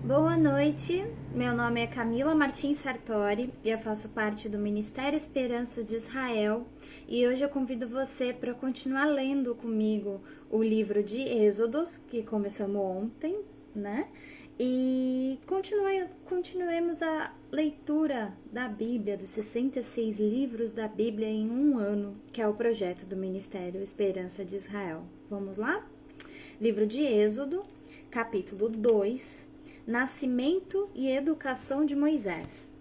Boa noite, meu nome é Camila Martins Sartori e eu faço parte do Ministério Esperança de Israel e hoje eu convido você para continuar lendo comigo o livro de Êxodos, que começamos ontem, né? E continuemos a leitura da Bíblia, dos 66 livros da Bíblia em um ano, que é o projeto do Ministério Esperança de Israel. Vamos lá? Livro de Êxodo, capítulo 2, Nascimento e educação de Moisés.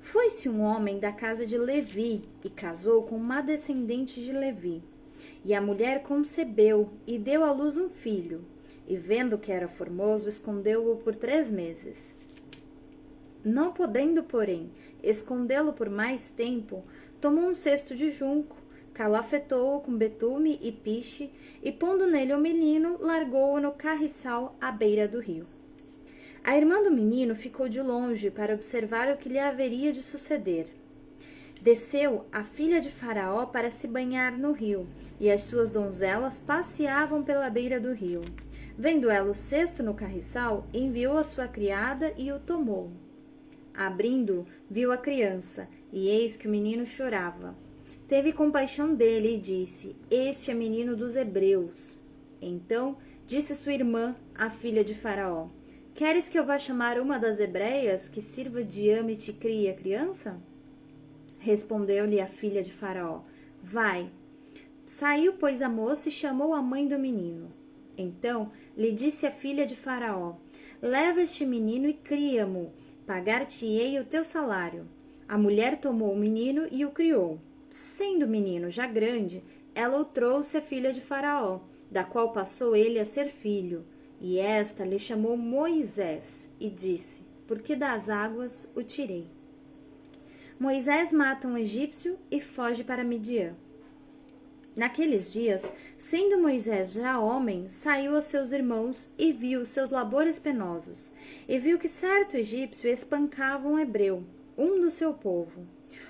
Foi-se um homem da casa de Levi e casou com uma descendente de Levi. E a mulher concebeu e deu à luz um filho. E vendo que era formoso, escondeu-o por 3 meses. Não podendo, porém, escondê-lo por mais tempo, tomou um cesto de junco, calafetou-o com betume e piche, e pondo nele o menino, largou-o no carriçal à beira do rio. A irmã do menino ficou de longe para observar o que lhe haveria de suceder. Desceu a filha de Faraó para se banhar no rio, e as suas donzelas passeavam pela beira do rio. Vendo ela o cesto no carriçal, enviou a sua criada e o tomou. Abrindo, viu a criança, e eis que o menino chorava. Teve compaixão dele e disse: Este é menino dos hebreus. Então disse sua irmã, a filha de Faraó: Queres que eu vá chamar uma das hebreias que sirva de ama e te crie a criança? Respondeu-lhe a filha de Faraó: Vai. Saiu, pois, a moça e chamou a mãe do menino. Então lhe disse a filha de Faraó: Leva este menino e cria-mo, pagar-te-ei o teu salário. A mulher tomou o menino e o criou. Sendo o menino já grande, ela o trouxe à filha de Faraó, da qual passou ele a ser filho. E esta lhe chamou Moisés e disse: Porque das águas o tirei. Moisés mata um egípcio e foge para Midian. Naqueles dias, sendo Moisés já homem, saiu aos seus irmãos e viu os seus labores penosos, e viu que certo egípcio espancava um hebreu, um do seu povo.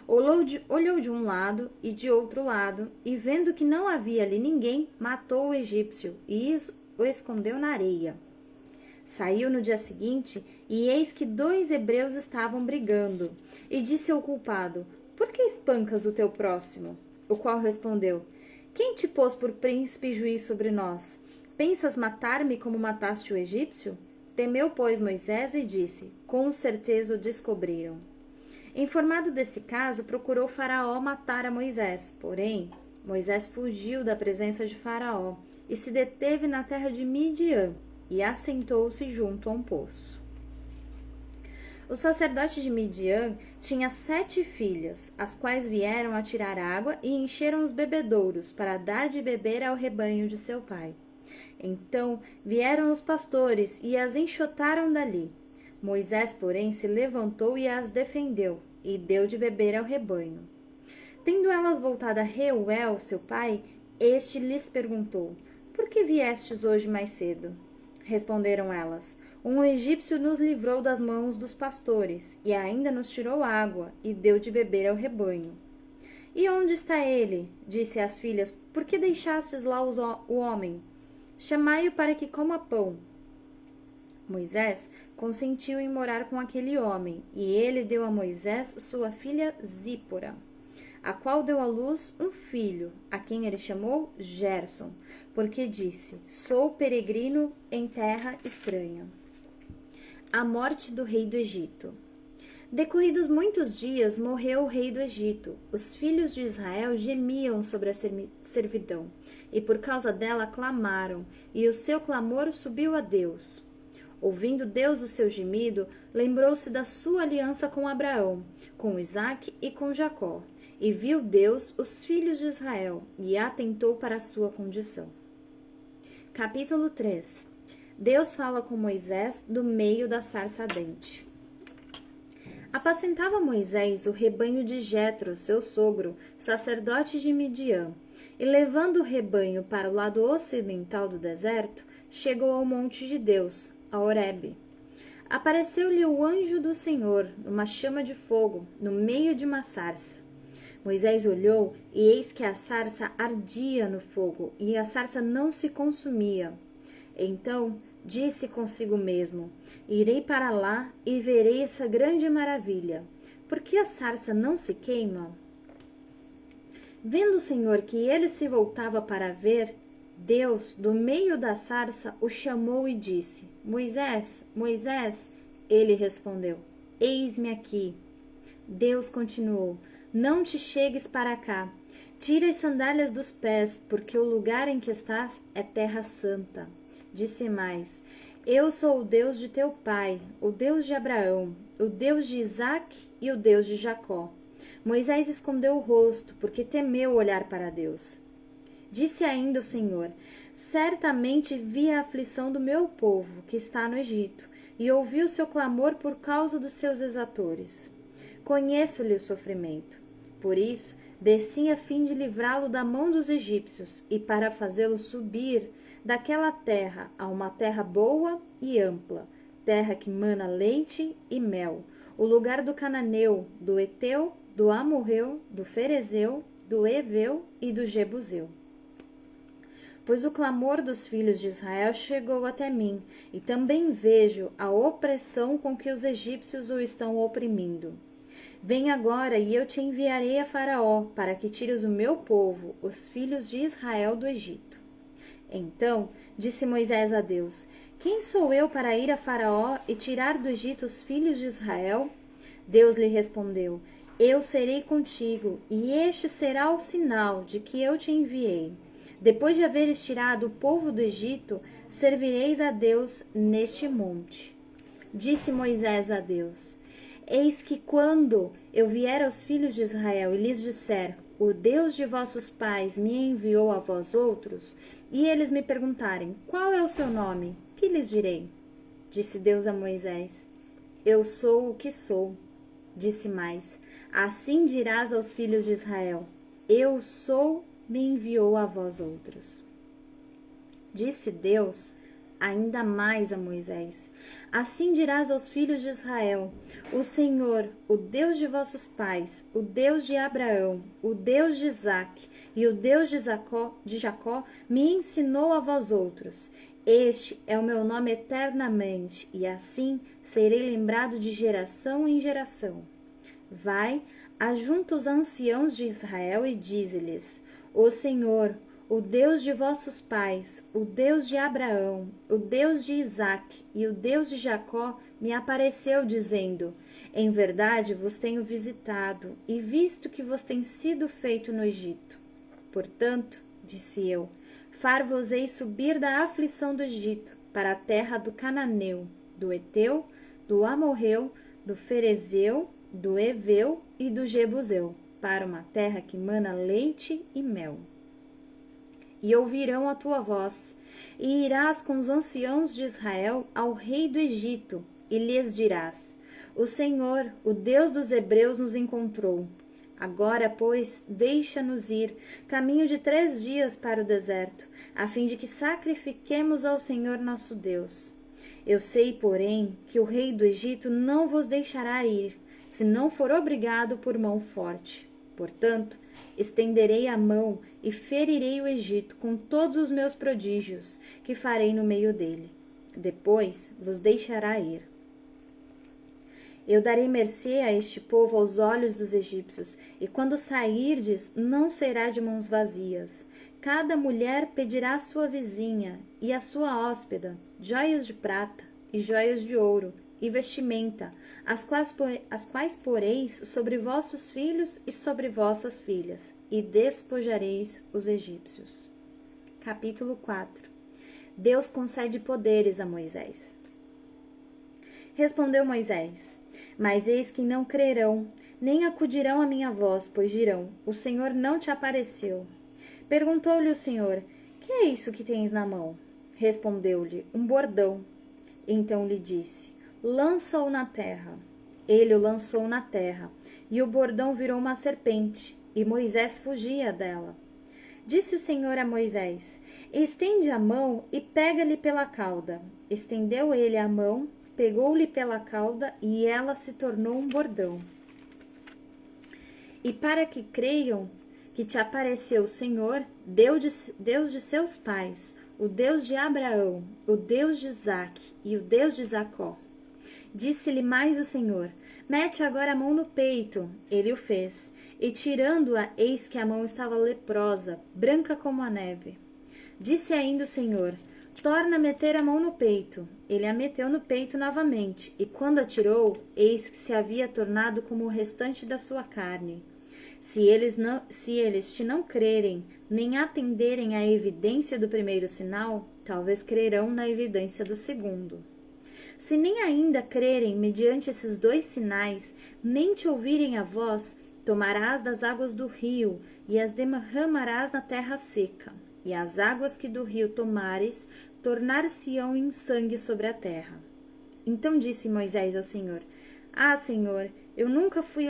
Olhou de um lado e de outro lado, e vendo que não havia ali ninguém, matou o egípcio e o escondeu na areia. Saiu no dia seguinte, e eis que 2 hebreus estavam brigando. E disse ao culpado: Por que espancas o teu próximo? O qual respondeu: Quem te pôs por príncipe e juiz sobre nós? Pensas matar-me como mataste o egípcio? Temeu, pois, Moisés e disse: Com certeza o descobriram. Informado desse caso, procurou Faraó matar a Moisés. Porém, Moisés fugiu da presença de Faraó e se deteve na terra de Midian e assentou-se junto a um poço. O sacerdote de Midian tinha 7 filhas, as quais vieram a tirar água e encheram os bebedouros para dar de beber ao rebanho de seu pai. Então vieram os pastores e as enxotaram dali. Moisés, porém, se levantou e as defendeu, e deu de beber ao rebanho. Tendo elas voltado a Reuel, seu pai, este lhes perguntou: Por que viestes hoje mais cedo? Responderam elas: Um egípcio nos livrou das mãos dos pastores, e ainda nos tirou água, e deu de beber ao rebanho. E onde está ele? Disse às filhas: Por que deixastes lá o homem? Chamai-o para que coma pão. Moisés consentiu em morar com aquele homem, e ele deu a Moisés sua filha Zípora, a qual deu à luz um filho, a quem ele chamou Gerson, porque disse: Sou peregrino em terra estranha. A morte do rei do Egito. Decorridos muitos dias, morreu o rei do Egito. Os filhos de Israel gemiam sobre a servidão, e por causa dela clamaram, e o seu clamor subiu a Deus. Ouvindo Deus o seu gemido, lembrou-se da sua aliança com Abraão, com Isaque e com Jacó, e viu Deus os filhos de Israel, e atentou para a sua condição. Capítulo 3. Deus fala com Moisés do meio da sarça ardente. Apacentava Moisés o rebanho de Jetro, seu sogro, sacerdote de Midian, e levando o rebanho para o lado ocidental do deserto, chegou ao monte de Deus, a Horebe. Apareceu-lhe o anjo do Senhor, numa chama de fogo, no meio de uma sarça. Moisés olhou, e eis que a sarça ardia no fogo, e a sarça não se consumia. Então Disse consigo mesmo: irei para lá e verei essa grande maravilha. Por que a sarça não se queima? Vendo o Senhor que ele se voltava para ver, Deus, do meio da sarça, o chamou e disse: Moisés, Moisés. Ele respondeu: Eis-me aqui. Deus continuou: Não te chegues para cá. Tira as sandálias dos pés, porque o lugar em que estás é terra santa. Disse mais: Eu sou o Deus de teu pai, o Deus de Abraão, o Deus de Isaque e o Deus de Jacó. Moisés escondeu o rosto, porque temeu olhar para Deus. Disse ainda o Senhor: Certamente vi a aflição do meu povo, que está no Egito, e ouvi o seu clamor por causa dos seus exatores. Conheço-lhe o sofrimento. Por isso, desci a fim de livrá-lo da mão dos egípcios, e para fazê-lo subir daquela terra a uma terra boa e ampla, terra que mana leite e mel, o lugar do cananeu, do Eteu, do Amorreu, do Ferezeu, do Eveu e do Jebuseu. Pois o clamor dos filhos de Israel chegou até mim, e também vejo a opressão com que os egípcios o estão oprimindo. Vem agora, e eu te enviarei a Faraó, para que tires o meu povo, os filhos de Israel, do Egito. Então disse Moisés a Deus: Quem sou eu para ir a Faraó e tirar do Egito os filhos de Israel? Deus lhe respondeu: Eu serei contigo, e este será o sinal de que eu te enviei. Depois de haveres tirado o povo do Egito, servireis a Deus neste monte. Disse Moisés a Deus: Eis que quando eu vier aos filhos de Israel e lhes disser: O Deus de vossos pais me enviou a vós outros, e eles me perguntarem: Qual é o seu nome? Que lhes direi? Disse Deus a Moisés: Eu sou o que sou. Disse mais: Assim dirás aos filhos de Israel: Eu sou, me enviou a vós outros. Disse Deus ainda mais a Moisés: Assim dirás aos filhos de Israel: O Senhor, o Deus de vossos pais, o Deus de Abraão, o Deus de Isaque e o Deus de Jacó, me ensinou a vós outros. Este é o meu nome eternamente, e assim serei lembrado de geração em geração. Vai, ajunta os anciãos de Israel e dize-lhes: O Senhor, o Deus de vossos pais, o Deus de Abraão, o Deus de Isaque e o Deus de Jacó, me apareceu, dizendo: Em verdade vos tenho visitado e visto que vos tem sido feito no Egito. Portanto, disse eu, far-vos-ei subir da aflição do Egito para a terra do Cananeu, do Eteu, do Amorreu, do Ferezeu, do Eveu e do Jebuseu, para uma terra que mana leite e mel. E ouvirão a tua voz, e irás com os anciãos de Israel ao rei do Egito, e lhes dirás: O Senhor, o Deus dos hebreus, nos encontrou. Agora, pois, deixa-nos ir, caminho de 3 dias para o deserto, a fim de que sacrifiquemos ao Senhor nosso Deus. Eu sei, porém, que o rei do Egito não vos deixará ir, se não for obrigado por mão forte. Portanto, estenderei a mão e ferirei o Egito com todos os meus prodígios, que farei no meio dele. Depois vos deixará ir. Eu darei mercê a este povo aos olhos dos egípcios, e quando sairdes, não será de mãos vazias. Cada mulher pedirá à sua vizinha e à sua hóspeda joias de prata e joias de ouro, e vestimenta, as quais poreis sobre vossos filhos e sobre vossas filhas, e despojareis os egípcios. Capítulo 4. Deus concede poderes a Moisés. Respondeu Moisés: Mas eis que não crerão, nem acudirão à minha voz, pois dirão: O Senhor não te apareceu. Perguntou-lhe o Senhor: Que é isso que tens na mão? Respondeu-lhe: Um bordão. Então lhe disse: Lança-o na terra. Ele o lançou na terra, e o bordão virou uma serpente, e Moisés fugia dela. Disse o Senhor a Moisés: Estende a mão e pega-lhe pela cauda. Estendeu ele a mão, pegou-lhe pela cauda, e ela se tornou um bordão. E para que creiam que te apareceu o Senhor, Deus de seus pais, o Deus de Abraão, o Deus de Isaque e o Deus de Jacó. Disse-lhe mais o Senhor: mete agora a mão no peito. Ele o fez, e tirando-a, eis que a mão estava leprosa, branca como a neve. Disse ainda o Senhor: torna a meter a mão no peito. Ele a meteu no peito novamente, e quando a tirou, eis que se havia tornado como o restante da sua carne. Se eles te não crerem, nem atenderem à evidência do primeiro sinal, talvez crerão na evidência do segundo. Se nem ainda crerem mediante esses 2 sinais, nem te ouvirem a voz, tomarás das águas do rio, e as derramarás na terra seca. E as águas que do rio tomares, tornar-se-ão em sangue sobre a terra. Então disse Moisés ao Senhor: ah, Senhor, eu nunca fui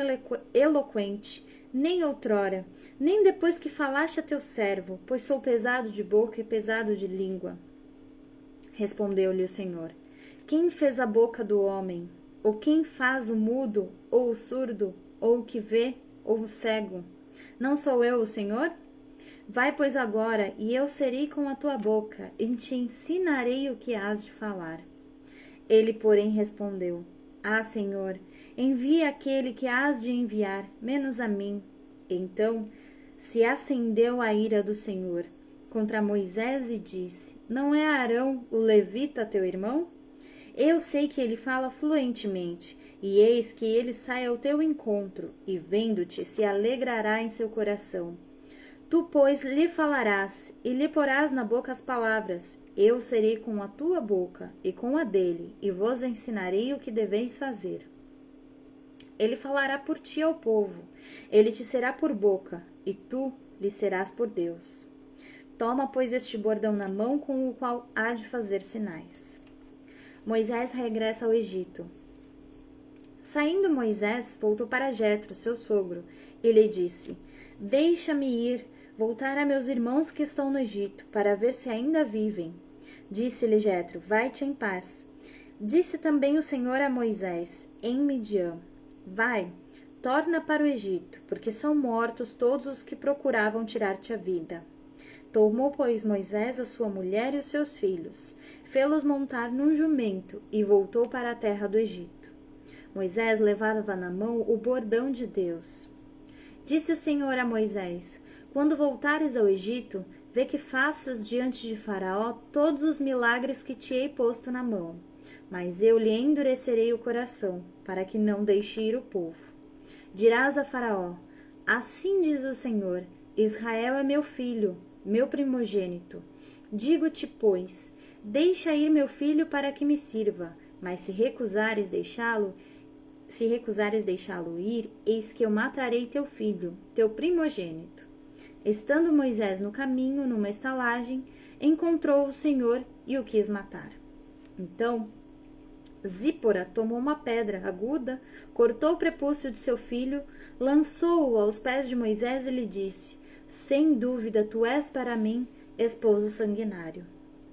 eloquente, nem outrora, nem depois que falaste a teu servo, pois sou pesado de boca e pesado de língua. Respondeu-lhe o Senhor: quem fez a boca do homem? Ou quem faz o mudo, ou o surdo, ou o que vê, ou o cego? Não sou eu o Senhor? Vai, pois, agora, e eu serei com a tua boca, e te ensinarei o que hás de falar. Ele, porém, respondeu: ah, Senhor, envia aquele que hás de enviar, menos a mim. Então se acendeu a ira do Senhor contra Moisés e disse: não é Arão, o levita, teu irmão? Eu sei que ele fala fluentemente, e eis que ele sai ao teu encontro, e vendo-te se alegrará em seu coração. Tu, pois, lhe falarás, e lhe porás na boca as palavras. Eu serei com a tua boca, e com a dele, e vos ensinarei o que deveis fazer. Ele falará por ti ao povo, ele te será por boca, e tu lhe serás por Deus. Toma, pois, este bordão na mão com o qual há de fazer sinais. Moisés regressa ao Egito. Saindo Moisés, voltou para Jetro, seu sogro, e lhe disse: deixa-me ir, voltar a meus irmãos que estão no Egito, para ver se ainda vivem. Disse-lhe Jetro: vai-te em paz. Disse também o Senhor a Moisés, em Midian: vai, torna para o Egito, porque são mortos todos os que procuravam tirar-te a vida. Tomou, pois, Moisés a sua mulher e os seus filhos, fê-los montar num jumento, e voltou para a terra do Egito. Moisés levava na mão o bordão de Deus. Disse o Senhor a Moisés: quando voltares ao Egito, vê que faças diante de Faraó todos os milagres que te hei posto na mão. Mas eu lhe endurecerei o coração, para que não deixe ir o povo. Dirás a Faraó: assim diz o Senhor: Israel é meu filho, meu primogênito. Digo-te, pois, deixa ir meu filho para que me sirva, mas se recusares deixá-lo ir, eis que eu matarei teu filho, teu primogênito. Estando Moisés no caminho, numa estalagem, encontrou o Senhor e o quis matar. Então Zípora tomou uma pedra aguda, cortou o prepúcio de seu filho, lançou-o aos pés de Moisés e lhe disse: sem dúvida tu és para mim esposo sanguinário.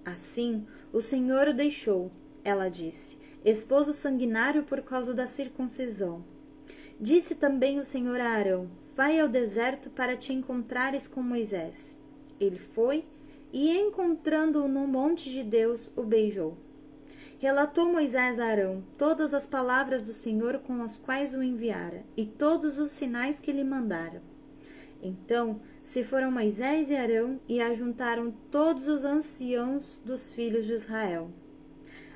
Assim o Senhor o deixou, ela disse, esposo sanguinário por causa da circuncisão. Disse também o Senhor a Arão: vai ao deserto para te encontrares com Moisés. Ele foi e, encontrando-o no monte de Deus, o beijou. Relatou Moisés a Arão todas as palavras do Senhor com as quais o enviara, e todos os sinais que lhe mandara. Então se foram Moisés e Arão e ajuntaram todos os anciãos dos filhos de Israel.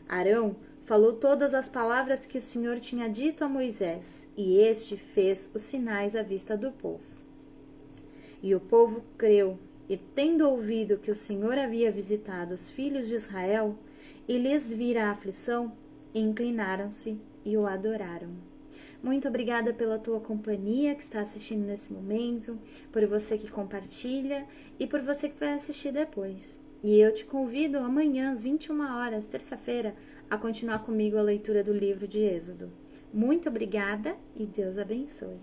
Arão falou todas as palavras que o Senhor tinha dito a Moisés, e este fez os sinais à vista do povo. E o povo creu, e tendo ouvido que o Senhor havia visitado os filhos de Israel, e lhes vira a aflição, inclinaram-se e o adoraram. Muito obrigada pela tua companhia que está assistindo nesse momento, por você que compartilha e por você que vai assistir depois. E eu te convido amanhã às 21 horas, terça-feira, a continuar comigo a leitura do livro de Êxodo. Muito obrigada e Deus abençoe.